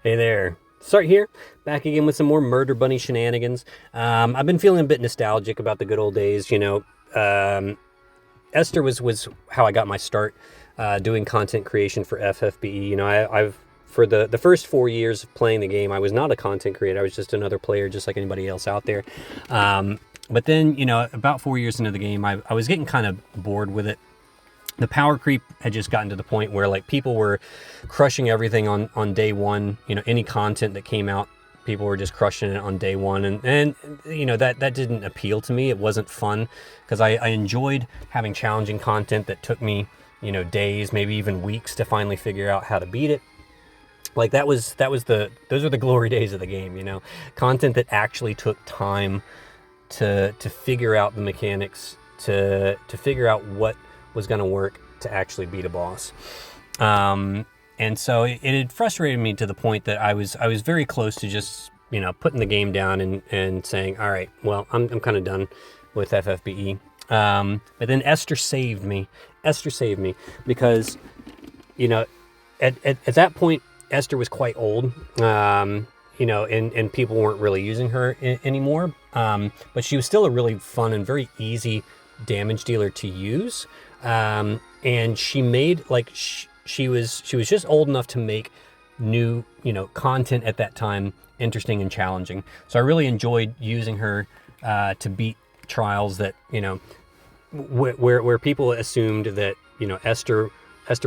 Hey there. Start here, back again with some more Murder Bunny shenanigans. I've been feeling a bit nostalgic about the good old days. Esther was how I got my start doing content creation for FFBE. I've for the first 4 years of playing the game, I was not a content creator. I was just another player, just like anybody else out there. But then, about 4 years into the game, I was getting kind of bored with it. The power creep had just gotten to the point where like people were crushing everything on day one. Any content that came out, people were just crushing it on day one. And that didn't appeal to me. It wasn't fun because I enjoyed having challenging content that took me, days, maybe even weeks to finally figure out how to beat it. Like those are the glory days of the game, content that actually took time to figure out the mechanics, to figure out what was going to work to actually beat a boss. And so it had frustrated me to the point that I was very close to just, putting the game down and saying, all right, well, I'm kind of done with FFBE. But then Esther saved me. Esther saved me because, at that point, Esther was quite old, and people weren't really using her anymore. But she was still a really fun and very easy damage dealer to use. And she made she was just old enough to make new, content at that time interesting and challenging. So I really enjoyed using her, to beat trials that, where people assumed that, Esther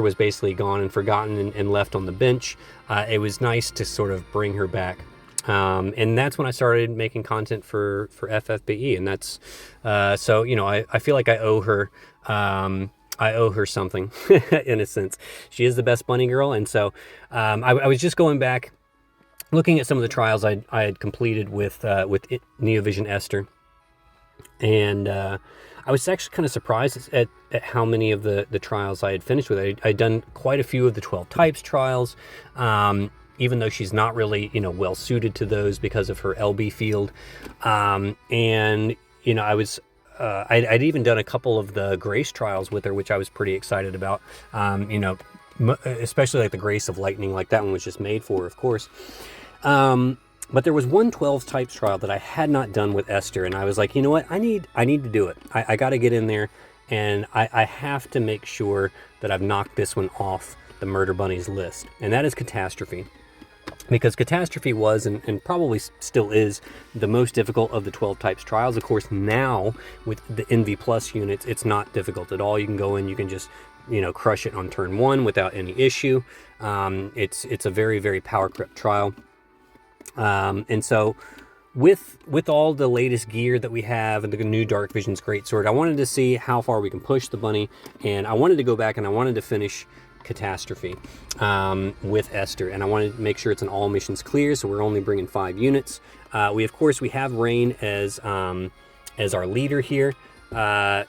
was basically gone and forgotten and left on the bench. It was nice to sort of bring her back. And that's when I started making content for FFBE. And that's, I feel like I owe her something in a sense. She is the best bunny girl. And so, I was just going back, looking at some of the trials I had completed with Neovision Esther. And, I was actually kind of surprised at how many of the trials I had finished with. I'd done quite a few of the 12 types trials, even though she's not really, well suited to those because of her LB field. I'd even done a couple of the Grace trials with her, which I was pretty excited about. Especially like the Grace of Lightning, like that one was just made for her, of course. But there was one 12 types trial that I had not done with Esther, and I was like, you know what? I need to do it. I got to get in there, and I have to make sure that I've knocked this one off the Murder Bunnies list, and that is Catastrophe. Because Catastrophe was, and probably still is, the most difficult of the 12 types trials. Of course, now with the NV Plus units, it's not difficult at all. You can go in, you can just, crush it on turn one without any issue. It's a very, very power crept trial. And so with all the latest gear that we have and the new Dark Vision's Greatsword, I wanted to see how far we can push the bunny, and I wanted to go back and I wanted to finish Catastrophe with Esther, and I wanted to make sure it's an all missions clear, so we're only bringing 5 units. We have Rain as our leader here, and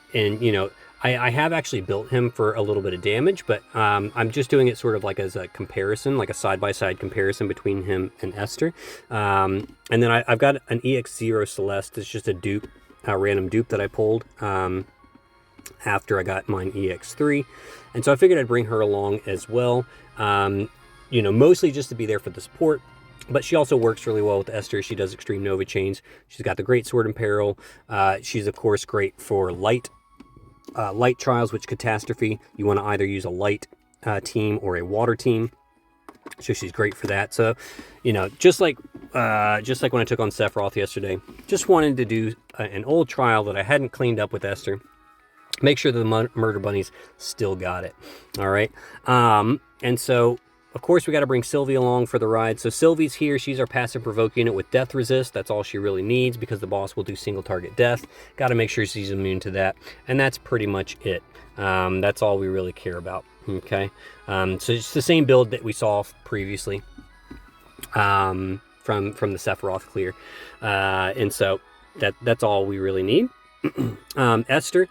I have actually built him for a little bit of damage, but I'm just doing it sort of like as a comparison, like a side-by-side comparison between him and Esther. And then I've got an EX0 Celeste. It's just a dupe, a random dupe that I pulled after I got mine EX3. And so I figured I'd bring her along as well, mostly just to be there for the support. But she also works really well with Esther. She does Extreme Nova Chains. She's got the Greatsword in Peril. She's, of course, great for light trials, which Catastrophe, you want to either use a light team or a water team. So she's great for that. So, just like when I took on Sephiroth yesterday, just wanted to do an old trial that I hadn't cleaned up with Esther. Make sure the Murder Bunnies still got it. All right. And so, of course, we got to bring Sylvie along for the ride. So Sylvie's here. She's our passive provoke unit with death resist. That's all she really needs because the boss will do single target death. Got to make sure she's immune to that. And that's pretty much it. That's all we really care about. Okay. So it's the same build that we saw previously from the Sephiroth clear. And so that's all we really need. Esther,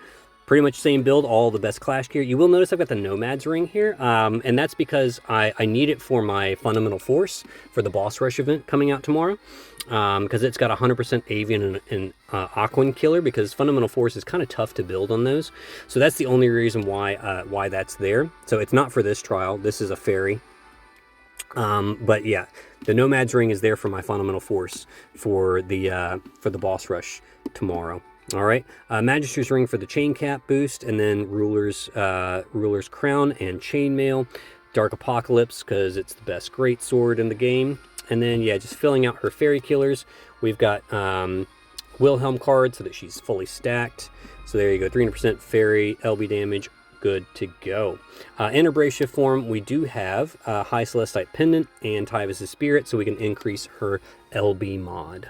pretty much same build, all the best clash gear. You will notice I've got the Nomad's ring here, and that's because I need it for my Fundamental Force for the Boss Rush event coming out tomorrow, because it's got 100% Avian and Aquan Killer, because Fundamental Force is kind of tough to build on those. So that's the only reason why that's there. So it's not for this trial. This is a fairy. But yeah, the Nomad's Ring is there for my fundamental force for the boss rush tomorrow. All right, Magister's Ring for the chain cap boost, and then Ruler's Crown and Chainmail, Dark Apocalypse because it's the best greatsword in the game, and then yeah, just filling out her fairy killers. We've got Wilhelm card so that she's fully stacked. So there you go, 300% fairy LB damage. Good to go. In her Brave Shift form, we do have High Celestite Pendant and Tyvus' Spirit, so we can increase her LB mod.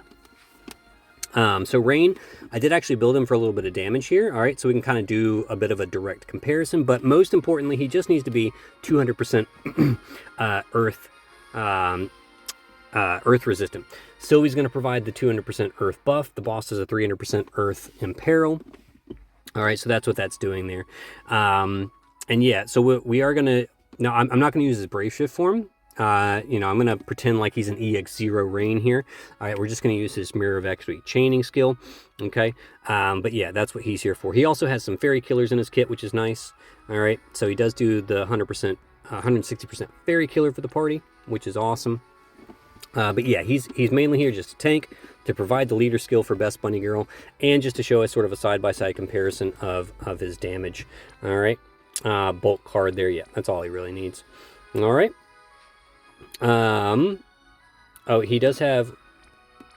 So Rain, I did actually build him for a little bit of damage here, all right, so we can kind of do a bit of a direct comparison, but most importantly, he just needs to be 200% Earth resistant. Sylvie's going to provide the 200% Earth buff. The boss is a 300% Earth Imperil. All right, so that's what that's doing there. And yeah, so we are going to... Now, I'm not going to use his Brave Shift form. You know, I'm going to pretend like he's an EX0 Rain here. All right, we're just going to use his Mirror of Equity chaining skill. Okay, but yeah, that's what he's here for. He also has some Fairy Killers in his kit, which is nice. All right, so he does do the 160% Fairy Killer for the party, which is awesome. But yeah, he's mainly here just to tank, to provide the leader skill for Best Bunny Girl, and just to show us sort of a side-by-side comparison of his damage. All right, bulk card there, yeah, that's all he really needs. All right. Oh, he does have,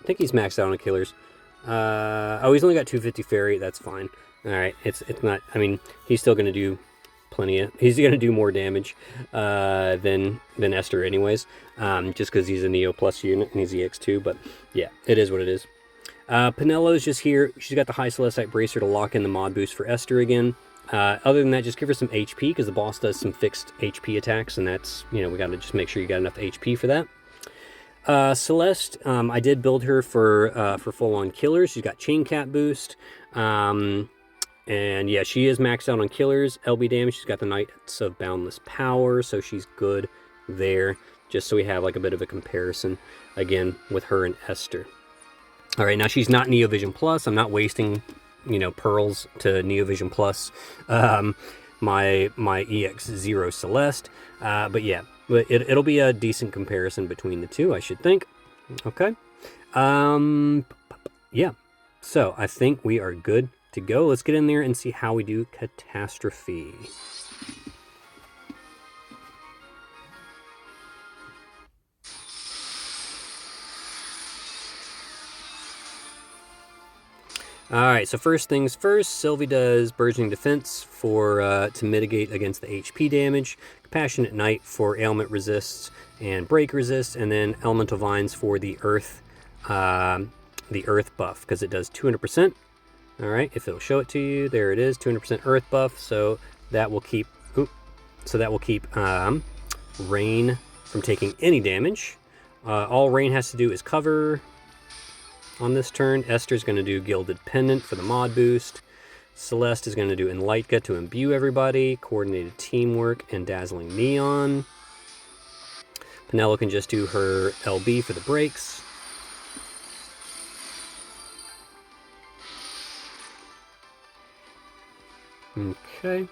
I think he's maxed out on killers. Oh, he's only got 250 fairy, that's fine. All right, it's not, I mean, he's still going to do he's going to do more damage than Esther anyways, just because he's a Neo Plus unit and he's EX2, but yeah, it is what it is. Penelo's just here. She's got the High Celestite Bracer to lock in the mod boost for Esther again. Other than that, just give her some HP, because the boss does some fixed HP attacks, and that's, you know, we got to just make sure you got enough HP for that. Celeste, I did build her for full-on killers. She's got Chain Cap boost. And yeah, she is maxed out on killers. LB damage, she's got the Knights of Boundless Power, so she's good there, just so we have like a bit of a comparison, again, with her and Esther. All right, now she's not Neo Vision Plus. I'm not wasting, you know, pearls to Neo Vision Plus my EX0 Celeste. But yeah, it'll be a decent comparison between the two, I should think. Okay. Yeah, so I think we are good to go. Let's get in there and see how we do Catastrophe. Alright, so first things first, Sylvie does Burgeoning Defense for to mitigate against the HP damage, Compassionate Knight for ailment resists and break resist, and then Elemental Vines for the earth buff, because it does 200%. All right, if it'll show it to you, there it is, 200% earth buff. So that will keep, Rain from taking any damage. All Rain has to do is cover on this turn. Esther's going to do Gilded Pendant for the mod boost. Celeste is going to do Enlightka to imbue everybody, Coordinated Teamwork, and Dazzling Neon. Penelo can just do her LB for the breaks. Okay.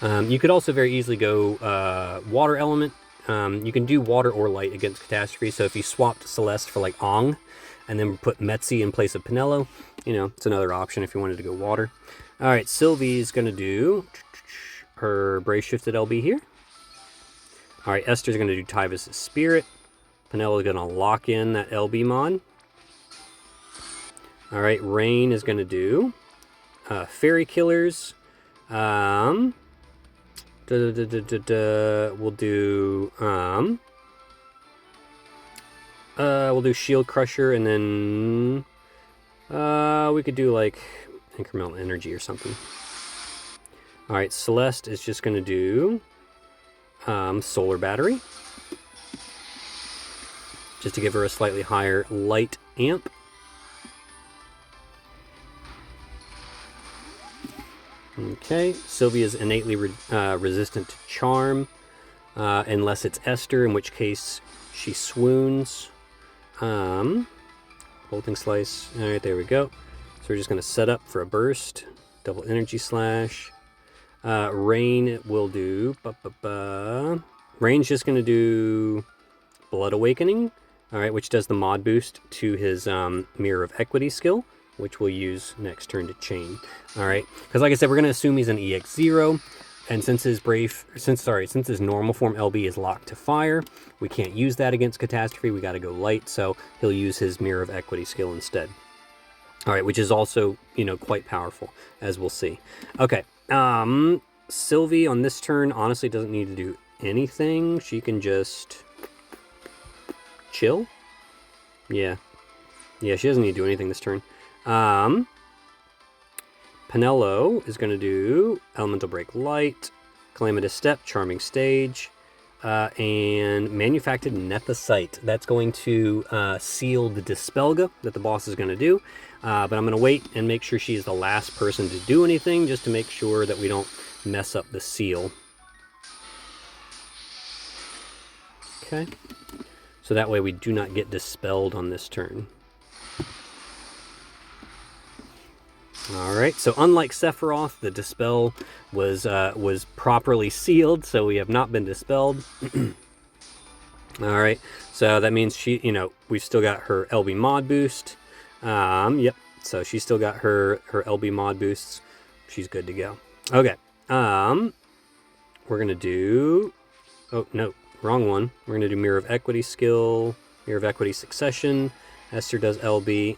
You could also very easily go water element. You can do water or light against Catastrophe. So if you swapped Celeste for like Ong, and then put Metzi in place of Penelo, you know, it's another option if you wanted to go water. All right, Sylvie's going to do her Brave Shifted LB here. All right, Esther's going to do Tyvus' Spirit. Penelo's going to lock in that LB mod. All right, Rain is going to do Fairy Killers. We'll do Shield Crusher, and then we could do like Incremental Energy or something. All right, Celeste is just going to do Solar Battery, just to give her a slightly higher light amp. Okay, Sylvia's innately resistant to Charm, unless it's Esther, in which case she swoons. Bolting Slice. All right, there we go. So we're just going to set up for a burst. Double Energy Slash. Rain will do... Rain's just going to do Blood Awakening, all right, which does the mod boost to his Mirror of Equity skill, which we'll use next turn to chain. All right, because like I said, we're going to assume he's an EX0, and since his normal form LB is locked to fire, we can't use that against Catastrophe. We got to go light, so he'll use his Mirror of Equity skill instead. All right, which is also, you know, quite powerful, as we'll see. Okay, Sylvie on this turn honestly doesn't need to do anything. She can just chill. Yeah, she doesn't need to do anything this turn. Penelo is going to do Elemental Break Light, Calamitous Step, Charming Stage, and Manufactured Nephesite. That's going to seal the Dispelga that the boss is going to do. But I'm going to wait and make sure she's the last person to do anything, just to make sure that we don't mess up the seal. Okay. So that way we do not get dispelled on this turn. Alright, so unlike Sephiroth, the Dispel was properly sealed, so we have not been dispelled. Alright, so that means she, you know, we've still got her LB mod boost. Yep, so she's still got her LB mod boosts. She's good to go. Okay, we're gonna do, oh no, wrong one. We're gonna do Mirror of Equity skill, Mirror of Equity Succession. Esther does LB.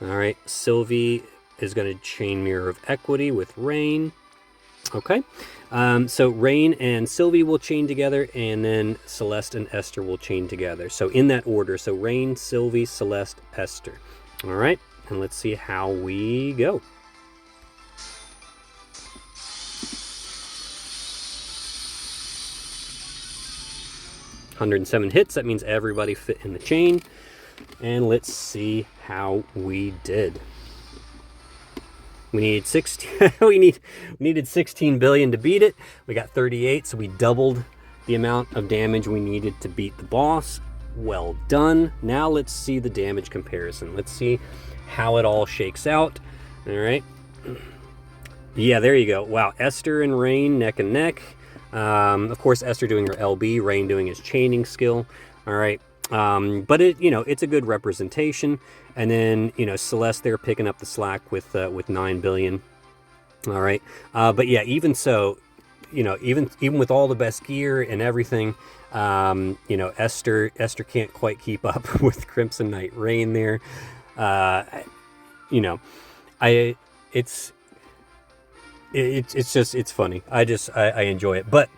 Alright, Sylvie is going to chain Mirror of Equity with Rain. Okay, so Rain and Sylvie will chain together, and then Celeste and Esther will chain together. So in that order, so Rain, Sylvie, Celeste, Esther. All right, and let's see how we go. $107 hits, that means everybody fit in the chain. And let's see how we did. We needed 16. we needed 16 billion to beat it. We got 38, so we doubled the amount of damage we needed to beat the boss. Well done. Now let's see the damage comparison. Let's see how it all shakes out. All right. Yeah, there you go. Wow, Esther and Rain neck and neck. Of course, Esther doing her LB, Rain doing his chaining skill. All right. But it, you know, it's a good representation. And then, you know, Celeste there picking up the slack with 9 billion. All right. But yeah, even so, you know, even with all the best gear and everything, you know, Esther can't quite keep up with Crimson Knight Rain there. You know, it's just, it's funny. I enjoy it. But,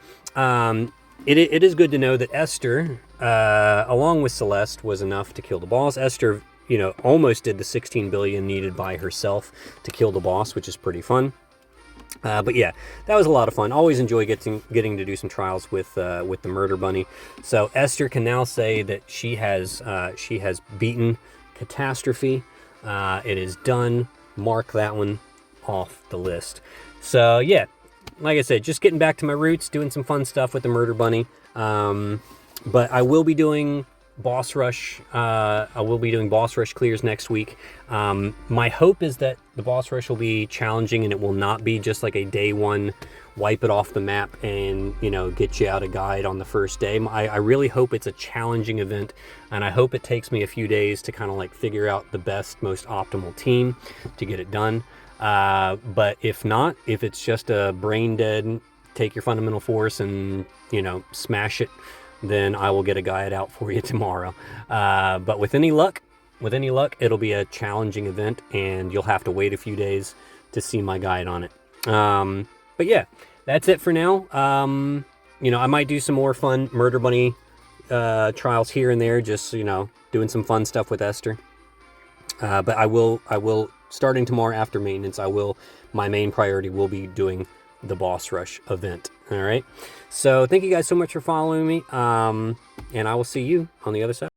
it is good to know that Esther, along with Celeste, was enough to kill the boss. Esther, you know, almost did the 16 billion needed by herself to kill the boss, which is pretty fun. But yeah, that was a lot of fun. Always enjoy getting to do some trials with the Murder Bunny. So Esther can now say that she has beaten Catastrophe. It is done. Mark that one off the list. So yeah, like I said, just getting back to my roots, doing some fun stuff with the Murder Bunny. But I will be doing boss rush. I will be doing boss rush clears next week. My hope is that the boss rush will be challenging and it will not be just like a day one wipe it off the map and, you know, get you out a guide on the first day. I really hope it's a challenging event, and I hope it takes me a few days to kind of like figure out the best, most optimal team to get it done. But if not, if it's just a brain dead, take your fundamental force and, you know, smash it, then I will get a guide out for you tomorrow. But with any luck, it'll be a challenging event, and you'll have to wait a few days to see my guide on it. But yeah, that's it for now. You know, I might do some more fun Murder Bunny trials here and there, just, you know, doing some fun stuff with Esther. But I will starting tomorrow after maintenance, my main priority will be doing the boss rush event. All right. So thank you guys so much for following me. And I will see you on the other side.